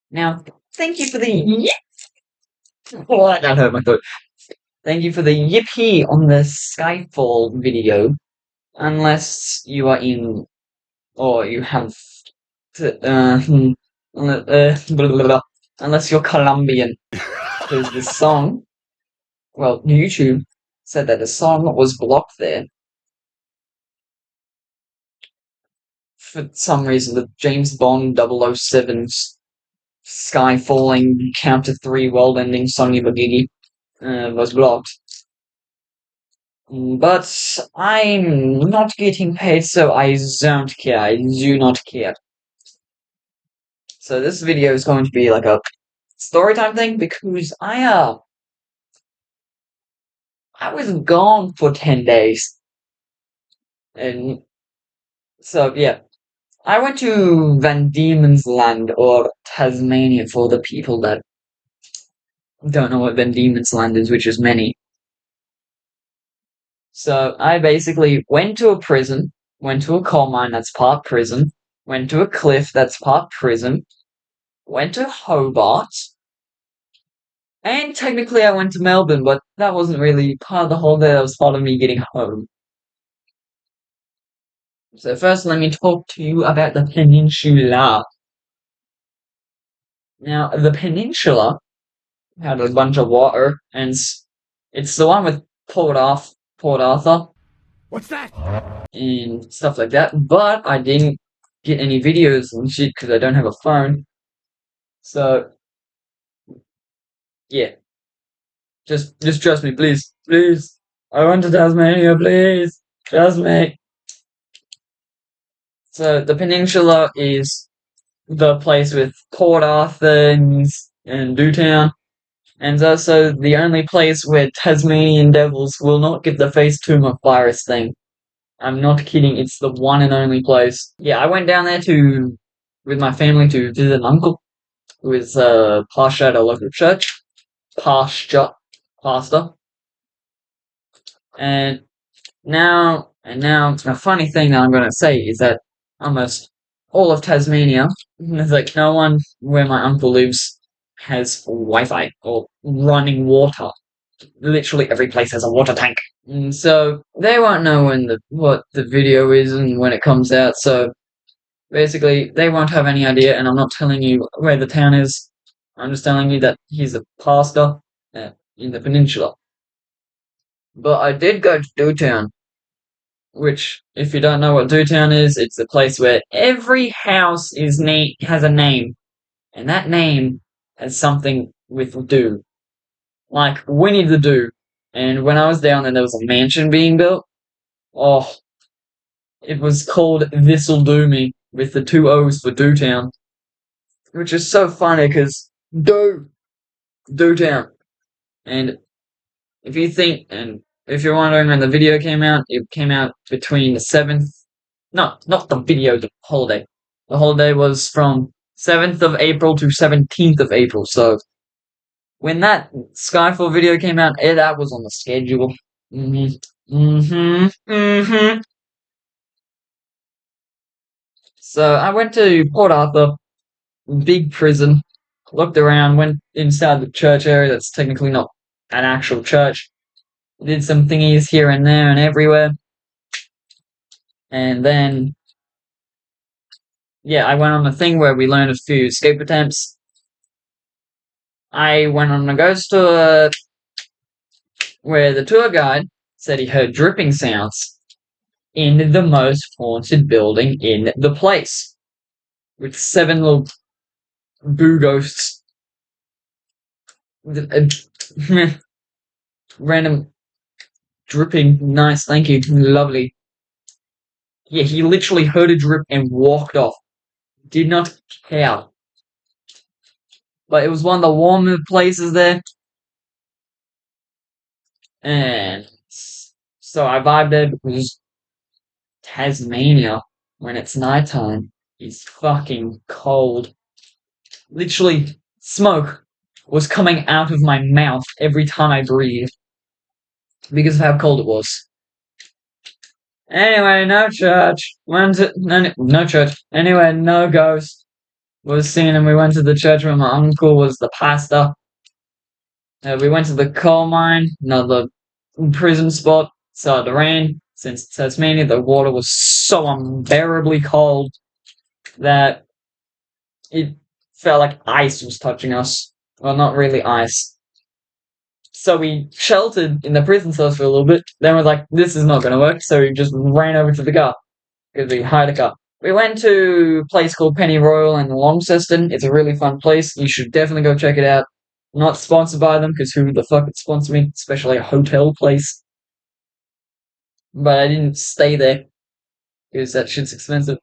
Now, thank you for the oh, that hurt my throat. Thank you for the yippee on the Skyfall video. Unless you are in, or you have, blah, blah, blah, unless you're Colombian, because the song, well, YouTube said that the song was blocked there for some reason. The James Bond 007's Sky Falling Count to 3 world ending Songy Bagigi was blocked. But I'm not getting paid, so I don't care. I do not care. So this video is going to be like a storytime thing because I was gone for 10 days. And so yeah. I went to Van Diemen's Land, or Tasmania for the people that don't know what Van Diemen's Land is, which is many. So I basically went to a prison, went to a coal mine that's part prison, went to a cliff that's part prison, went to Hobart, and technically I went to Melbourne, but that wasn't really part of the holiday, that was part of me getting home. So first let me talk to you about the peninsula. Now, the peninsula had a bunch of water, and it's the one with Port Arthur, What's that? and stuff like that. But I didn't get any videos and shit because I don't have a phone. So yeah, just trust me, please, please. I went to Tasmania, please, trust me. So the peninsula is the place with Port Arthur and Dewtown. And also the only place where Tasmanian devils will not get the face tumor virus thing. I'm not kidding, it's the one and only place. Yeah, I went down there with my family to visit an uncle who is pastor at a local church. Pastor. And now, a funny thing that I'm gonna say is that almost all of Tasmania, like no one where my uncle lives has Wi-Fi or running water. Literally every place has a water tank. And so they won't know what the video is and when it comes out, so basically they won't have any idea, and I'm not telling you where the town is. I'm just telling you that he's a pastor in the peninsula. But I did go to Dewtown, which, if you don't know what Dewtown is, it's a place where every house has a name, and that name has something with Dew. Like Winnie the Dew. And when I was down there, there was a mansion being built. Oh, it was called This'll Do Me, with the 2 O's for Dewtown. Which is so funny, because Dewtown. And if you're wondering when the video came out, it came out between the 7th, not the video, the holiday. The holiday was from 7th of April to 17th of April, so when that Skyfall video came out, that was on the schedule. So I went to Port Arthur, big prison, looked around, went inside the church area that's technically not an actual church, did some thingies here and there and everywhere, and then, yeah, I went on a thing where we learned a few escape attempts. I went on a ghost tour where the tour guide said he heard dripping sounds in the most haunted building in the place, with 7 little boo ghosts. Random dripping. Nice, thank you. Lovely. Yeah, he literally heard a drip and walked off. Did not care. But it was one of the warmer places there. And so I vibed there because Tasmania, when it's nighttime, is fucking cold. Literally, smoke was coming out of my mouth every time I breathed because of how cold it was. Anyway, no church. No church. Anyway, no ghost. was seen, and we went to the church where my uncle was the pastor. We went to the coal mine, another prison spot. Started to rain. Since Tasmania, the water was so unbearably cold that it felt like ice was touching us. Well, not really ice. So we sheltered in the prison cells for a little bit. Then we're like, this is not going to work. So we just ran over to the car because we hired a car. We went to a place called Penny Royal in Launceston. It's a really fun place. You should definitely go check it out. Not sponsored by them because who the fuck would sponsor me? Especially a hotel place. But I didn't stay there because that shit's expensive.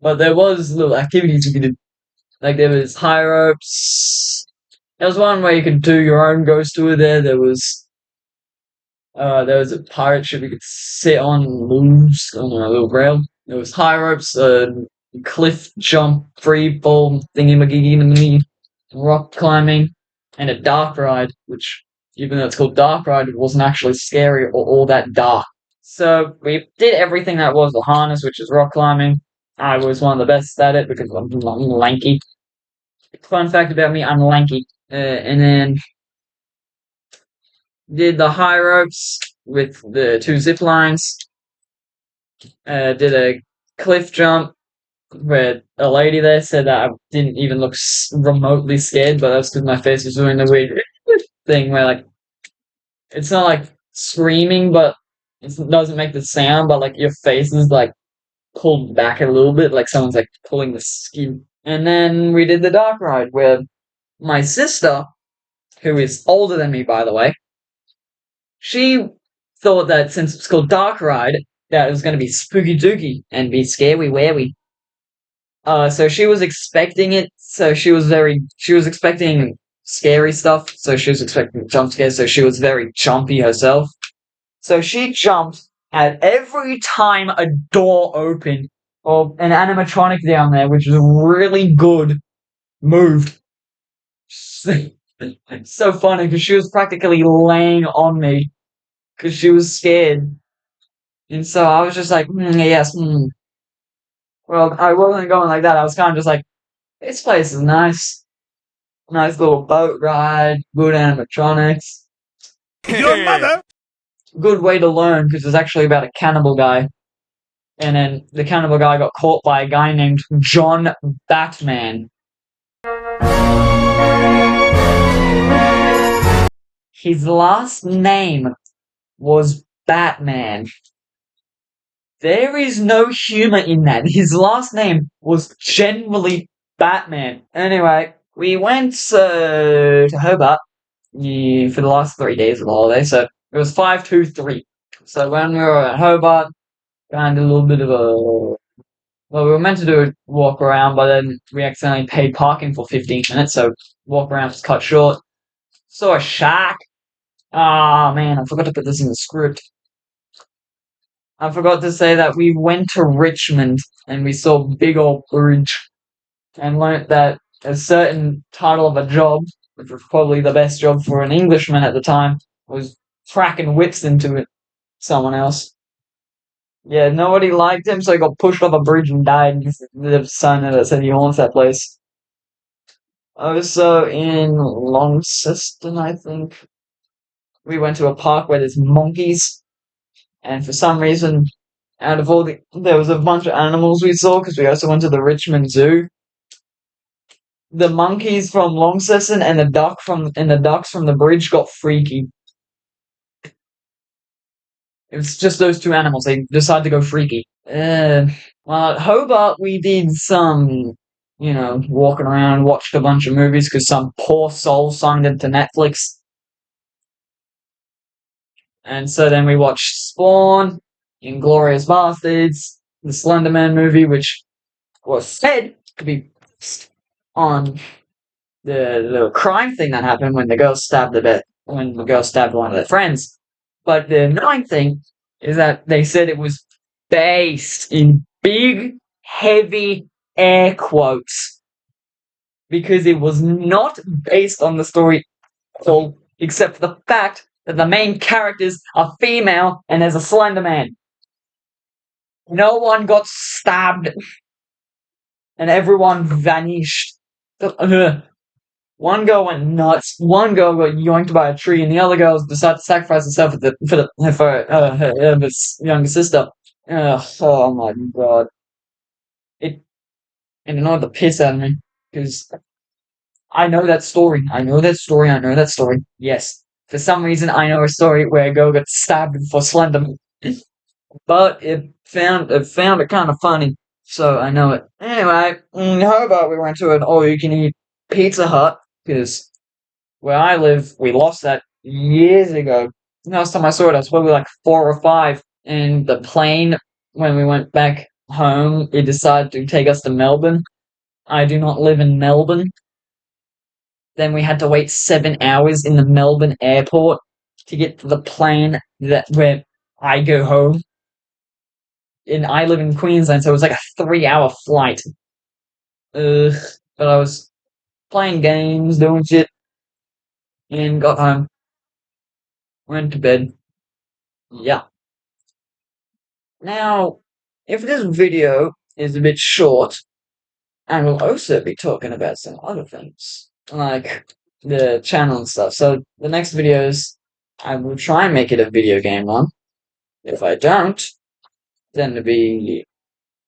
But there was little activities we could do. Like there was high ropes. There was one where you could do your own ghost tour there. There was a pirate ship you could sit on and lose on a little rail. There was high ropes, cliff jump, free fall, thingy rock climbing, and a dark ride, which, even though it's called Dark Ride, it wasn't actually scary or all that dark. So we did everything that was the harness, which is rock climbing. I was one of the best at it because I'm lanky. Fun fact about me, I'm lanky. And then did the high ropes with the 2 zip lines. Did a cliff jump where a lady there said that I didn't even look remotely scared, but that's because my face was doing the weird thing where, like, it's not like screaming, but it doesn't make the sound, but like your face is like pulled back a little bit, like someone's like pulling the skin. And then we did the dark ride where my sister, who is older than me, by the way, she thought that since it's called Dark Ride, that it was going to be spooky dooky and be scary wary. So she was expecting it. So she was expecting scary stuff. So she was expecting jump scares. So she was very jumpy herself. So she jumped at every time a door opened or an animatronic down there, which was really good, moved. It's so funny because she was practically laying on me because she was scared. And so I was just like, yes. Well, I wasn't going like that. I was kind of just like, this place is nice. Nice little boat ride, good animatronics. Your mother? Good way to learn because it's actually about a cannibal guy. And then the cannibal guy got caught by a guy named John Batman. His last name was Batman. There is no humor in that. His last name was generally Batman. Anyway, we went to Hobart for the last 3 days of the holiday, so it was 5-2-3. So when we were at Hobart, kind of a little bit of a... Well, we were meant to do a walk around, but then we accidentally paid parking for 15 minutes, so walk around was cut short. Saw a shark. Ah, man, I forgot to put this in the script. I forgot to say that we went to Richmond and we saw Big Old Bridge and learnt that a certain title of a job, which was probably the best job for an Englishman at the time, was cracking whips into it. Someone else. Yeah, nobody liked him, so he got pushed off a bridge and died. The sign that said he haunts that place. Also in Launceston, I think, we went to a park where there's monkeys, and for some reason, out of all there was a bunch of animals we saw because we also went to the Richmond Zoo. The monkeys from Launceston and the ducks from the bridge got freaky. It was just those two animals. They decided to go freaky. Well, at Hobart we did some, walking around, watched a bunch of movies because some poor soul signed into Netflix. And so then we watched Spawn, Inglourious Bastards, the Slender Man movie, which was said to be on the crime thing that happened when the girl stabbed one of their friends. But the annoying thing is that they said it was based in big, heavy air quotes because it was not based on the story at all, except for the fact that the main characters are female and there's a Slender Man. No one got stabbed. and everyone vanished. One girl went nuts. One girl got yoinked by a tree, and the other girl decided to sacrifice herself for her younger sister. Oh my god! It annoyed the piss out of me because I know that story. I know that story. I know that story. Yes, for some reason I know a story where a girl got stabbed for Slenderman, but it found it kind of funny, so I know it. Anyway, how about we went to an all-you-can-eat Pizza Hut because where I live, we lost that years ago. Last time I saw it, I was probably like 4 or 5. And the plane, when we went back home, it decided to take us to Melbourne. I do not live in Melbourne. Then we had to wait 7 hours in the Melbourne airport to get to the plane that where I go home. And I live in Queensland, so it was like a 3-hour flight. Ugh. But I was playing games, doing shit, and got home. Went to bed. Yeah. Now, if this video is a bit short, I will also be talking about some other things, like the channel and stuff. So the next videos, I will try and make it a video game one. If I don't, then it'll be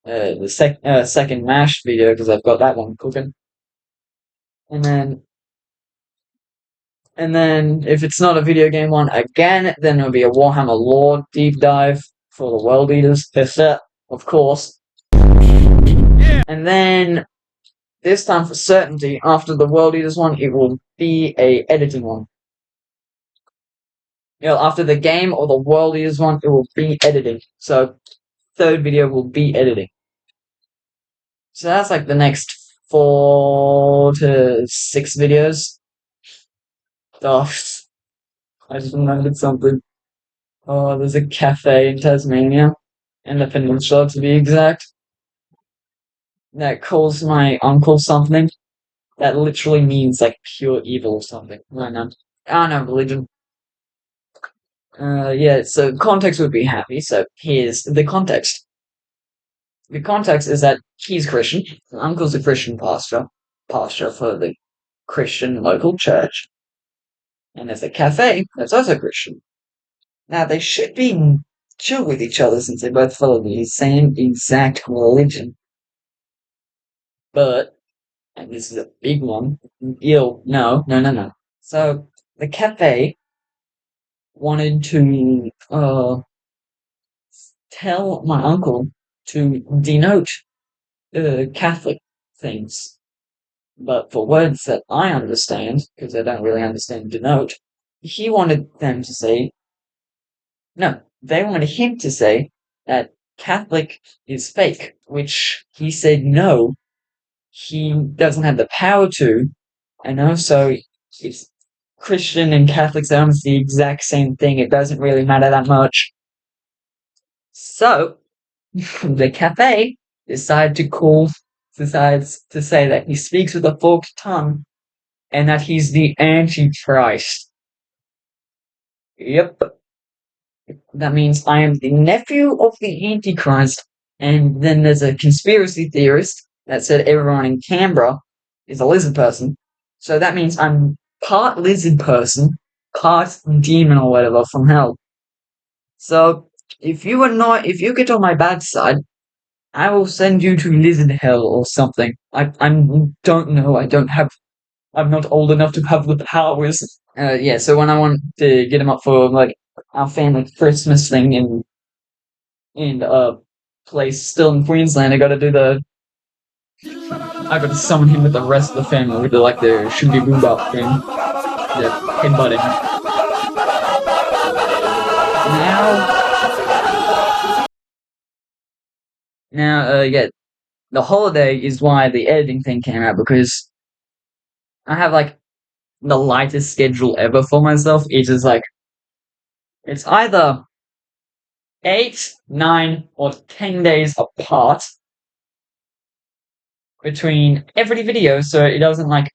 the second MASH video because I've got that one cooking. And then if it's not a video game one again, then it'll be a Warhammer lore deep dive for the World Eaters. Of course. And then this time for certainty, after the World Eaters one, it will be a editing one. After the game or the World Eaters one, it will be editing. So third video will be editing. So that's like the next 4 to 6 videos. Oh, I just remembered something. Oh, there's a cafe in Tasmania, in the peninsula to be exact, that calls my uncle something that literally means like pure evil or something. I don't know religion. Yeah, so context would be happy, so here's the context. The context is that he's Christian, uncle's a Christian pastor for the Christian local church, and there's a cafe that's also Christian. Now, they should be chill with each other since they both follow the same exact religion. But, and this is a big one, no. So, the cafe wanted to tell my uncle to denote Catholic things. But for words that I understand, because I don't really understand denote, he wanted them to say, no, they wanted him to say that Catholic is fake, which he said no, he doesn't have the power to, and also it's Christian and Catholics are almost the exact same thing, it doesn't really matter that much. So, the cafe decides to say that he speaks with a forked tongue and that he's the Antichrist. Yep. That means I am the nephew of the Antichrist, and then there's a conspiracy theorist that said everyone in Canberra is a lizard person. So that means I'm part lizard person, part demon or whatever from hell. So if you get on my bad side, I will send you to lizard hell or something. I don't know. I'm not old enough to have the powers. Yeah. So when I want to get him up for like our family Christmas thing in a place still in Queensland, I got to summon him with the rest of the family with the Shooby Boobop thing, the headbutting. Yeah, the holiday is why the editing thing came out because I have like the lightest schedule ever for myself. It is like it's either 8, 9, or 10 days apart between every video, so it doesn't like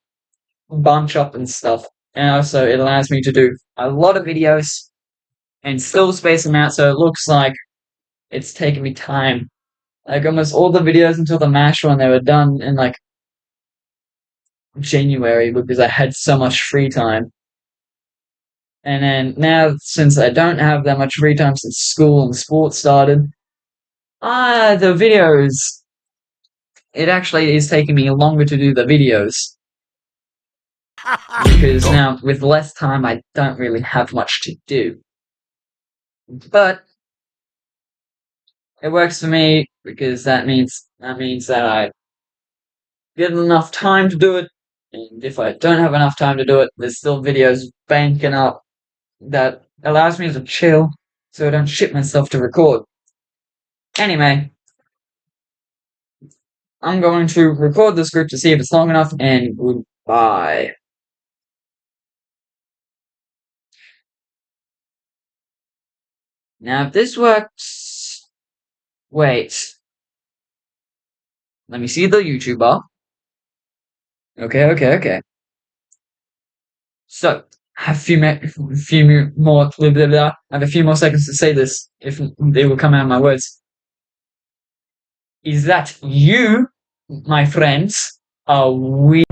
bunch up and stuff. And also, it allows me to do a lot of videos and still space them out, so it looks like it's taking me time like almost all the videos until the MASH one, they were done in like January because I had so much free time. And then now, since I don't have that much free time since school and sports started, the videos, it actually is taking me longer to do the videos. Because now, with less time, I don't really have much to do. But it works for me because that means that I get enough time to do it. And if I don't have enough time to do it, there's still videos banking up that allows me to chill so I don't shit myself to record. Anyway, I'm going to record this group to see if it's long enough, and goodbye. Now, if this works... Wait. Let me see the YouTuber. Okay. So, I have I have a few more seconds to say this, if they will come out of my words. Is that you, my friends, are we...